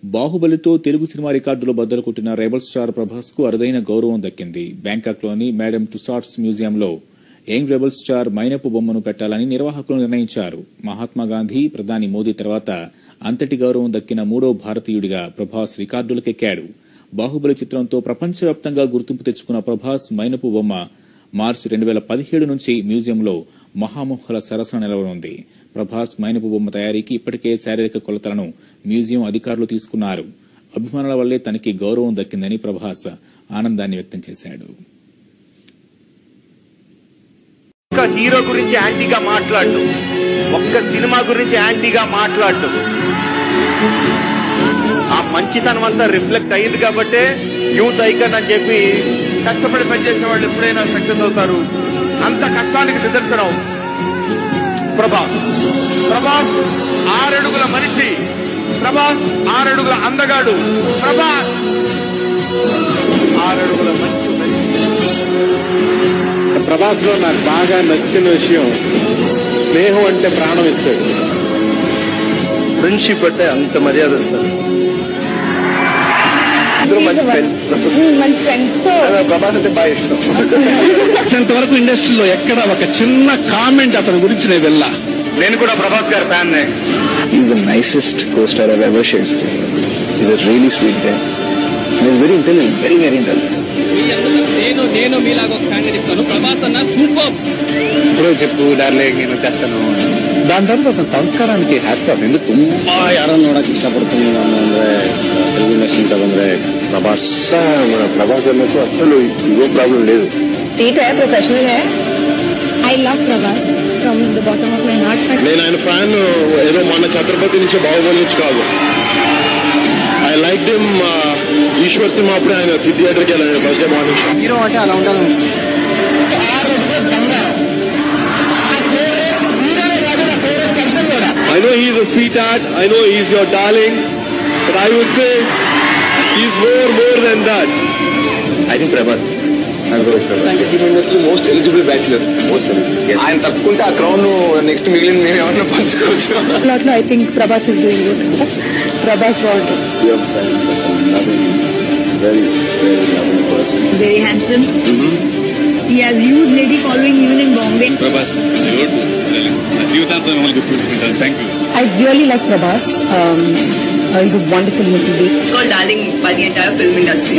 బాహుబలితో Telugu cinema రికార్డులో బద్దలు కొట్టిన రెబల్ స్టార్ ప్రభాస్ కు అరుదైన గౌరవం దక్కింది. బ్యాంకాక్ లోని మేడమ్ టుసాడ్స్ మ్యూజియంలో యంగ్ రెబల్ స్టార్ మైనపు బొమ్మను పెట్టాలని నిర్వాహకులు నిర్ణయించారు. మహాత్మాగాంధీ, ప్రధాని మోదీ తర్వాత అంతటి గౌరవం దక్కిన మూడో భారతీయుడిగా ప్రభాస్ రికార్డులకెక్కాడు. బాహుబలి చిత్రంతో ప్రపంచవ్యాప్తంగా గుర్తింపు తెచ్చుకున్న ప్రభాస్ మైనపు బొమ్మ మార్చి 2017 నుంచి మ్యూజియంలో మహామోహల సరసన నిలవనుంది. ప్రభాస్ మైనపు బొమ్మ తయారీకి ఇప్పటికే శారీరక కొలతలను మ్యూజియం అధికారులు తీసుకున్నారు. అభిమానుల వల్లే తనకి గౌరవం దక్కిందని ప్రభాస్ ఆనందాన్ని వ్యక్తం చేశాడు. ఒక్క హీరో గురించి యాంటీగా మాట్లాడు, ఒక్క సినిమా గురించి యాంటీగా మాట్లాడు. ఆ మంచితనం అంతా రిఫ్లెక్ట్ అయ్యింది కాబట్టే యూత్ ఐకాన్ అని చెప్పి కష్టపడి పనిచేసే వాళ్ళు ఎప్పుడైనా సక్సెస్ అవుతారు. అంత కష్టానికి నిదర్శనం ప్రభాస్. ప్రభాస్ 6 అడుగుల మనిషి, ప్రభాస్ 6 అడుగుల అందగాడు, ప్రభాస్ 6 అడుగుల మంచి మనిషి. ప్రభాస్ లో నాకు బాగా నచ్చిన విషయం స్నేహం అంటే ప్రాణం ఇస్తాడు, ఫ్రెండ్షిప్ అంటే అంత మర్యాద ఇస్తాడు. ప్రభాస్ అంటే బాగా ఇష్టం. ఇంతవరకు ఇండస్ట్రీలో ఎక్కడ ఒక చిన్న కామెంట్ అతని గురించి నేను వెళ్ళా. నేను కూడా ప్రభాస్ గారి fan. He's the nicest co-star I've ever shared screen with. He's a really sweet guy. And he's very intelligent, very intelligent. నేను మీలాగా ఒక క్యాండిడేట్ ఇస్తాను. ప్రభాస్ అన్న సూపర్. ఇప్పుడు చెప్పు డార్లింగ్, నేను చేస్తాను. దాని తర్వాత అతని ಸಂಸ್ಕಾರಕ್ಕೆ ಹ್ಯಾಟ್ಸ್ ಆಫ್. ಎಂದು ತುಂಬಾ ಯಾರನ್ನು ನೋಡಕ್ ಇಷ್ಟಪಡ್ತೀನಿ ನಾನು ಅಂದ್ರೆ తెలుగు ఇండస్ట్రీ తగ్గంದ್ರೆ ప్రభాస్. మన ప్రభాస్ అన్నకు అస్సలు ఇగో ప్రాబ్లం లేదు. Teat high, professional high. I love Prabhas from the bottom of my heart. నేను ఆయన ఫ్యాన్ ఏదో మన ఛత్రపతి నుంచి బాహుబలి నుంచి కాదు. I like him. Eshwar cinema అప్పుడే ఆయన థియేటర్కి వెళ్ళాను ఫస్ట్ డే మార్నింగ్. హీరో అంటే అలా ఉండాలి. I know he's a sweetheart, I know he's your darling, but I would say he's more than that. I think Prabhas. Most eligible bachelor. ఆయన తప్పుకుంటే ఆ crown next మిగిలిన మేము ఏమన్నా పంచుకోవచ్చు. I think Prabhas is doing good. Prabhas బాగుంటుంది. Very handsome. He has huge lady following even in Bombay. Prabhas జీవితాంతం మిమ్మల్ని గుర్తుంచుకుంటాను. Thank you. I really like Prabhas. He's a wonderful human being. He's called darling by the entire film industry.